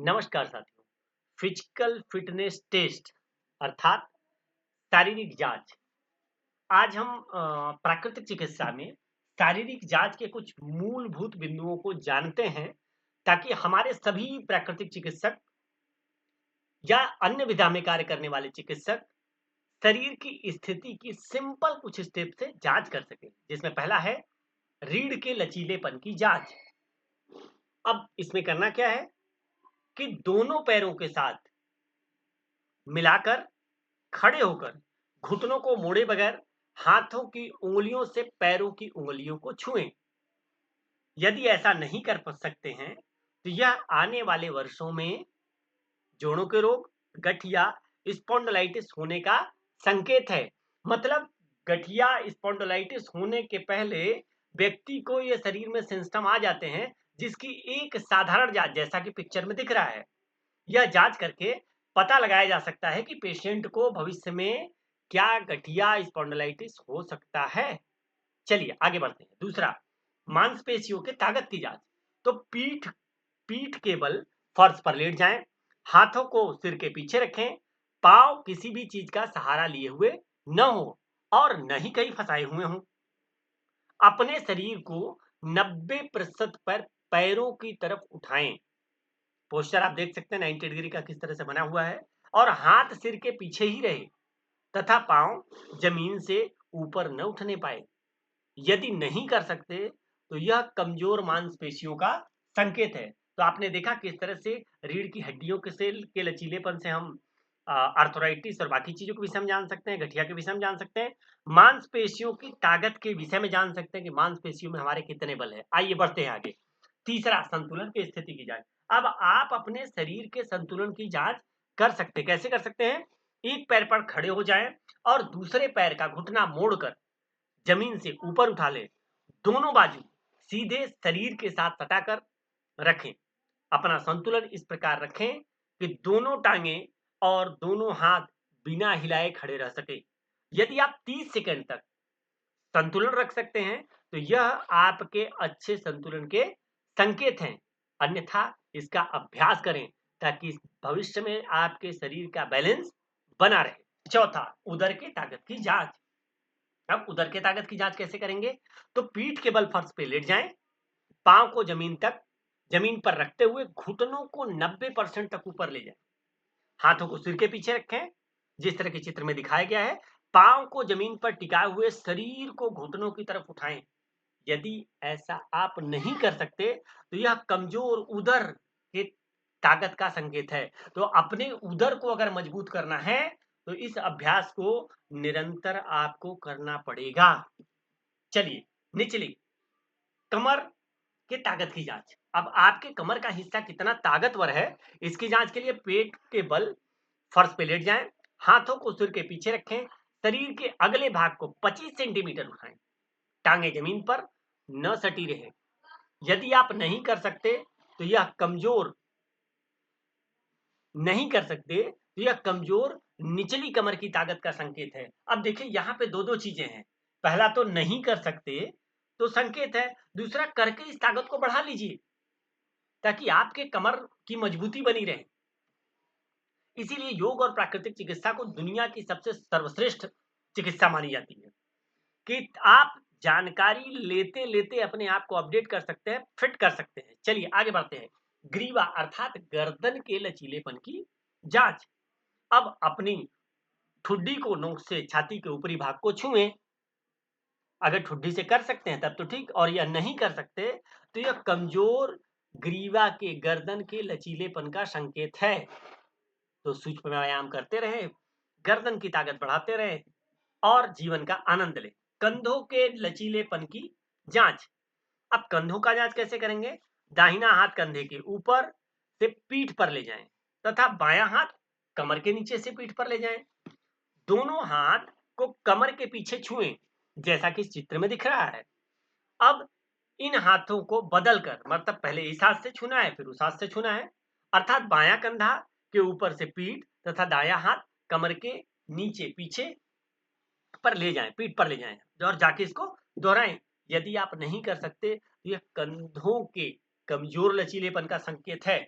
नमस्कार साथियों। Physical fitness test अर्थात शारीरिक जांच। आज हम प्राकृतिक चिकित्सा में शारीरिक जांच के कुछ मूलभूत बिंदुओं को जानते हैं ताकि हमारे सभी प्राकृतिक चिकित्सक या अन्य विधा में कार्य करने वाले चिकित्सक शरीर की स्थिति की सिंपल कुछ स्टेप से जांच कर सके, जिसमें पहला है रीढ़ के लचीलेपन की जांच। अब इसमें करना क्या है कि दोनों पैरों के साथ मिलाकर खड़े होकर घुटनों को मोड़े बगैर हाथों की उंगलियों से पैरों की उंगलियों को छुएं। यदि ऐसा नहीं कर सकते हैं तो यह आने वाले वर्षों में जोड़ों के रोग, गठिया, स्पॉन्डिलाइटिस होने का संकेत है। मतलब गठिया स्पॉन्डिलाइटिस होने के पहले व्यक्ति को ये शरीर में सिम्टम आ जाते हैं, जिसकी एक साधारण जांच जैसा कि पिक्चर में दिख रहा है, यह जांच करके पता लगाया जा सकता है कि पेशेंट को भविष्य में क्या गठिया स्पॉन्डिलाइटिस हो सकता है। चलिए आगे बढ़ते हैं। दूसरा, मांसपेशियों के ताकत की जांच। तो पीठ पीठ के बल फर्श पर लेट जाएं, हाथों को सिर के पीछे रखें, पांव किसी भी चीज का सहारा लिए हुए न हो और न ही कहीं फंसाए हुए हों। अपने शरीर को 90% पर पैरों की तरफ उठाएं। पोस्टर आप देख सकते हैं 90 डिग्री का किस तरह से बना हुआ है, और हाथ सिर के पीछे ही रहे तथा पांव जमीन से ऊपर न उठने पाए। यदि नहीं कर सकते तो यह कमजोर मांसपेशियों का संकेत है। तो आपने देखा किस तरह से रीढ़ की हड्डियों के सेल के लचीलेपन से हम आर्थराइटिस और बाकी चीजों के विषय में जान सकते हैं, गठिया के विषय में जान सकते हैं, मांसपेशियों की ताकत के विषय में जान सकते हैं कि मांसपेशियों में हमारे कितने बल है। आइए बढ़ते हैं आगे। तीसरा, संतुलन की स्थिति की जांच। अब आप अपने शरीर के संतुलन की जांच कर सकते हैं। कैसे कर सकते हैं? एक पैर पर खड़े हो जाएं और दूसरे पैर का घुटना मोड़कर जमीन से ऊपर उठा लें। दोनों बाजू सीधे शरीर के साथ सटाकर रखें। अपना संतुलन इस प्रकार रखें कि दोनों टांगें और दोनों हाथ बिना हिलाए खड़े रह सके। यदि आप 30 सेकंड तक संतुलन रख सकते हैं तो यह आपके अच्छे संतुलन के संकेत हैं। अन्यथा इसका अभ्यास करें ताकि भविष्य में आपके शरीर का बैलेंस बना रहे। चौथा, उदर की ताकत की जांच। अब उदर के ताकत की जांच कैसे करेंगे? तो पीठ के बल फर्श पे लेट जाएं, पांव को जमीन पर रखते हुए घुटनों को 90% तक ऊपर ले जाएं, हाथों को सिर के पीछे रखें जिस तरह के चित्र में दिखाया गया है। पांव को जमीन पर टिकाए हुए शरीर को घुटनों की तरफ उठाएं। यदि ऐसा आप नहीं कर सकते तो यह कमजोर उदर के ताकत का संकेत है। तो अपने उदर को अगर मजबूत करना है तो इस अभ्यास को निरंतर आपको करना पड़ेगा। चलिए, निचली कमर के ताकत की जांच। अब आपके कमर का हिस्सा कितना ताकतवर है, इसकी जांच के लिए पेट के बल फर्श पे लेट जाएं, हाथों को सिर के पीछे रखें, शरीर के अगले भाग को 25 सेंटीमीटर उठाएं, टांगे जमीन पर न सटी रहे। यदि आप नहीं कर सकते तो यह कमजोर नहीं कर सकते तो यह कमजोर निचली कमर की ताकत का संकेत है। अब देखिए यहाँ पे दो दो चीजें हैं। पहला तो नहीं कर सकते तो संकेत है, दूसरा करके इस ताकत को बढ़ा लीजिए ताकि आपके कमर की मजबूती बनी रहे। इसीलिए योग और प्राकृतिक चिकित्सा को दुनिया की सबसे सर्वश्रेष्ठ चिकित्सा मानी जाती है कि आप जानकारी लेते लेते अपने आप को अपडेट कर सकते हैं, फिट कर सकते हैं। चलिए आगे बढ़ते हैं। ग्रीवा अर्थात गर्दन के लचीलेपन की जांच। अब अपनी ठुड्डी को नोक से छाती के ऊपरी भाग को छुएं। अगर ठुड्डी से कर सकते हैं तब तो ठीक, और यह नहीं कर सकते तो यह कमजोर ग्रीवा के गर्दन के लचीलेपन का संकेत है। तो सूक्ष्म व्यायाम करते रहे, गर्दन की ताकत बढ़ाते रहे और जीवन का आनंद ले। कंधों के लचीलेपन की जांच। अब कंधों का जांच कैसे करेंगे? दाहिना हाथ कंधे के ऊपर से पीठ पर ले जाएं तथा बायां हाथ कमर के नीचे से पीठ पर ले जाएं। दोनों हाथ को कमर के पीछे छुएं जैसा कि इस चित्र में दिख रहा है। अब इन हाथों को बदलकर, मतलब पहले इस हाथ से छूना है फिर उस हाथ से छूना है, अर्थात बायां कंधा के ऊपर से पीठ तथा दायां हाथ कमर के नीचे पीछे पर ले जाएं, पीठ पर ले जाएं और जाके इसको दोहराएं। यदि आप नहीं कर सकते तो यह कंधों के कमजोर लचीलेपन का संकेत है।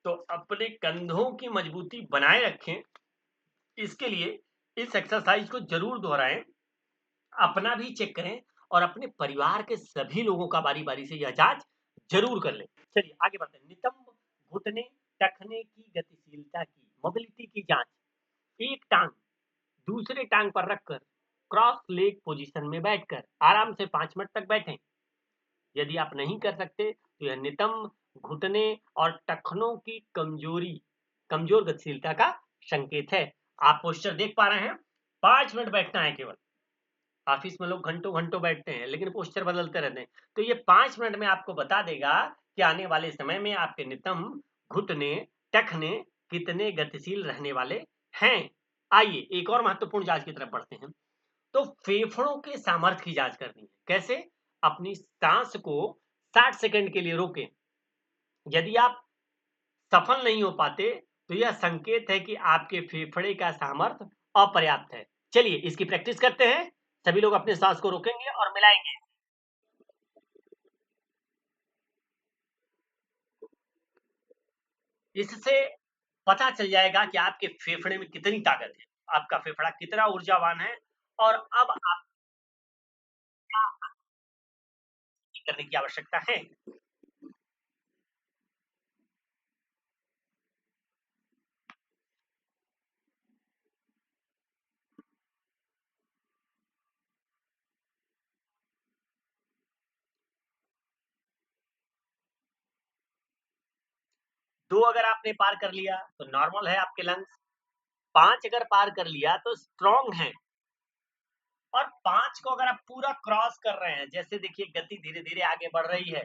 तो अपने कंधों की मजबूती बनाए रखें, इसके लिए इस एक्सरसाइज को जरूर दोहराएं, अपना भी चेक करें और अपने परिवार के सभी लोगों का बारी-बारी से यह जांच जरूर कर लें। चलिए आगे बढ़ते हैं। नितंब घुटने टखने की गतिशीलता की मोबिलिटी की जांच। एक टांग दूसरे टांग पर रखकर क्रॉस लेग पोजीशन में बैठकर आराम से 5 मिनट तक बैठें। यदि आप नहीं कर सकते तो यह नितंब घुटने और टखनों की कमजोर गतिशीलता का संकेत है। आप पोस्चर देख पा रहे हैं, 5 मिनट बैठना है केवल। ऑफिस में लोग घंटों घंटों बैठते हैं लेकिन पोस्चर बदलते रहते हैं। तो ये 5 मिनट में आपको बता देगा कि आने वाले समय में आपके नितंब घुटने टखने कितने गतिशील रहने वाले हैं। आइए एक और महत्वपूर्ण जांच की तरफ बढ़ते हैं। तो फेफड़ों के सामर्थ्य की जांच करनी है। कैसे? अपनी सांस को 60 सेकंड के लिए रोकें। यदि आप सफल नहीं हो पाते तो यह संकेत है कि आपके फेफड़े का सामर्थ्य अपर्याप्त है। चलिए इसकी प्रैक्टिस करते हैं। सभी लोग अपने सांस को रोकेंगे और मिलाएंगे। इससे पता चल जाएगा कि आपके फेफड़े में कितनी ताकत है, आपका फेफड़ा कितना ऊर्जावान है और अब आपको क्या करने की आवश्यकता है। 2 अगर आपने पार कर लिया तो नॉर्मल है आपके लंग्स, 5 अगर पार कर लिया तो स्ट्रॉन्ग है और 5 को अगर आप पूरा क्रॉस कर रहे हैं, जैसे देखिए गति धीरे-धीरे आगे बढ़ रही है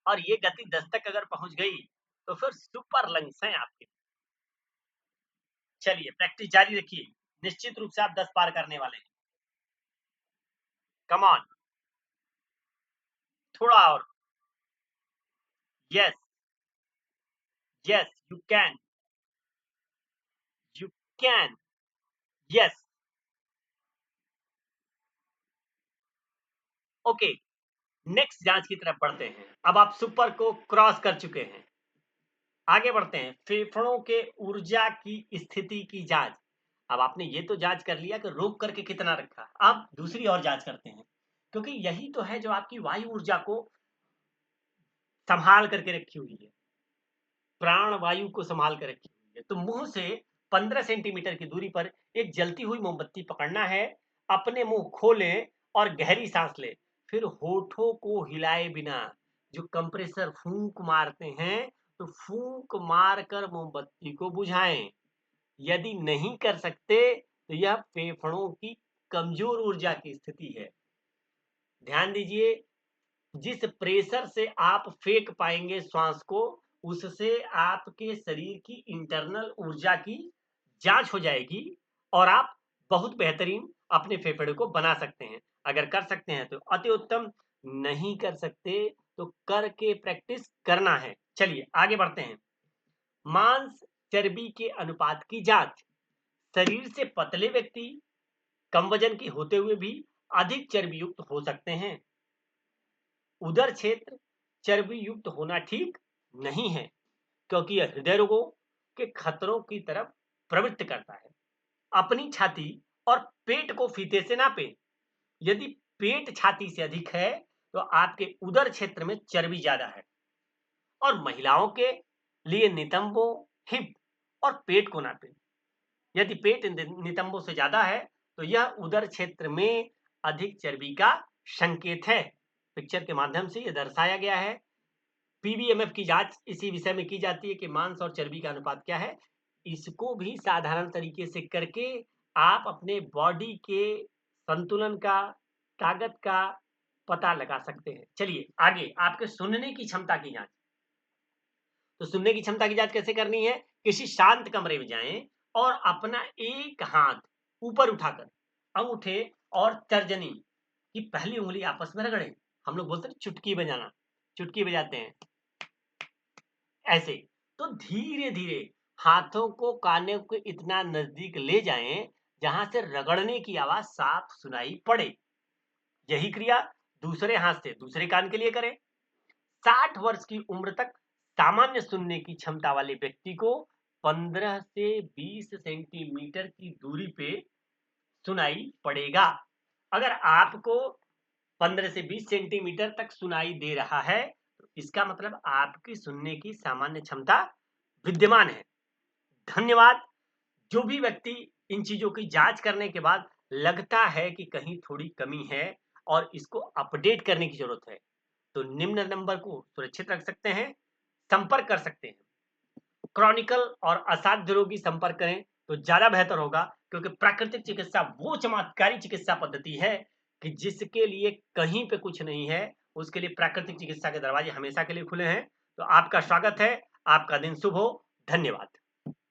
और ये गति 10 तक अगर पहुँच गई, तो फिर सुपर लंग्स हैं आपके। चलिए प्रैक्टिस जारी रखिए, निश्चित रूप से आप 10 पार करने वाले हैं। कम ऑन, थोड़ा और। Yes, yes, you can, you can, yes, okay. Next जांच की तरफ बढ़ते हैं। अब आप सुपर को क्रॉस कर चुके हैं। आगे बढ़ते हैं, फेफड़ों के ऊर्जा की स्थिति की जांच। अब आपने ये तो जांच कर लिया कि रोक करके कितना रखा, अब दूसरी और जांच करते हैं, क्योंकि यही तो है जो आपकी वायु ऊर्जा को संभाल करके रखी हुई है, प्राण वायु को संभाल कर रखी हुई है। तो मुंह से 15 सेंटीमीटर की दूरी पर एक जलती हुई मोमबत्ती पकड़ना है, अपने मुंह खोलें और गहरी सांस लें, फिर होठों को हिलाए बिना, जो कंप्रेसर फूंक मारते हैं, तो फूंक मारकर मोमबत्ती को बुझाएं। यदि नहीं कर सकते तो यह फेफड़ों की कमजोर ऊर्जा की स्थिति है। ध्यान दीजिए, जिस प्रेशर से आप फेंक पाएंगे श्वास को, उससे आपके शरीर की इंटरनल ऊर्जा की जांच हो जाएगी और आप बहुत बेहतरीन अपने फेफड़े को बना सकते हैं। अगर कर सकते हैं तो अति उत्तम, नहीं कर सकते तो करके प्रैक्टिस करना है। चलिए आगे बढ़ते हैं। मांस चर्बी के अनुपात की जांच। शरीर से पतले व्यक्ति कम वजन के होते हुए भी अधिक चर्बी युक्त हो सकते हैं। उदर क्षेत्र चर्बी युक्त होना ठीक नहीं है, क्योंकि यह हृदय रोगों के खतरों की तरफ प्रवृत्त करता है। अपनी छाती और पेट को फीते से नापें। यदि पेट छाती से अधिक है तो आपके उदर क्षेत्र में चर्बी ज्यादा है। और महिलाओं के लिए नितंबों, हिप और पेट को नापें। यदि पेट नितंबों से ज्यादा है तो यह उदर क्षेत्र में अधिक चर्बी का संकेत है। पिक्चर के माध्यम से यह दर्शाया गया है। पीबीएमएफ की जांच इसी विषय में की जाती है कि मांस और चर्बी का अनुपात क्या है। इसको भी साधारण तरीके से करके आप अपने बॉडी के संतुलन का, ताकत का पता लगा सकते हैं। चलिए आगे, आपके सुनने की क्षमता की जांच। तो सुनने की क्षमता की जांच कैसे करनी है? किसी शांत कमरे में जाएं और अपना एक हाथ ऊपर उठाकर अंगूठे और तर्जनी की पहली उंगली आपस में रगड़ें। हम लोग बोलते हैं चुटकी बजाना, चुटकी बजाते हैं ऐसे। तो धीरे धीरे हाथों को कानों के इतना नजदीक ले जाएं जहां से रगड़ने की आवाज साफ सुनाई पड़े। यही क्रिया दूसरे हाथ से दूसरे कान के लिए करें। 60 वर्ष की उम्र तक सामान्य सुनने की क्षमता वाले व्यक्ति को 15 से 20 सेंटीमीटर की दूरी पे सुनाई पड़ेगा। अगर आपको 15 से 20 सेंटीमीटर तक सुनाई दे रहा है तो इसका मतलब आपकी सुनने की सामान्य क्षमता विद्यमान है। धन्यवाद। जो भी व्यक्ति इन चीजों की जांच करने के बाद लगता है कि कहीं थोड़ी कमी है और इसको अपडेट करने की जरूरत है, तो निम्न नंबर को सुरक्षित रख सकते हैं, संपर्क कर सकते हैं। क्रॉनिकल और असाध्य रोगी संपर्क करें तो ज्यादा बेहतर होगा, क्योंकि प्राकृतिक चिकित्सा वो चमत्कारी चिकित्सा पद्धति है कि जिसके लिए कहीं पे कुछ नहीं है, उसके लिए प्राकृतिक चिकित्सा के दरवाजे हमेशा के लिए खुले हैं। तो आपका स्वागत है। आपका दिन शुभ हो। धन्यवाद।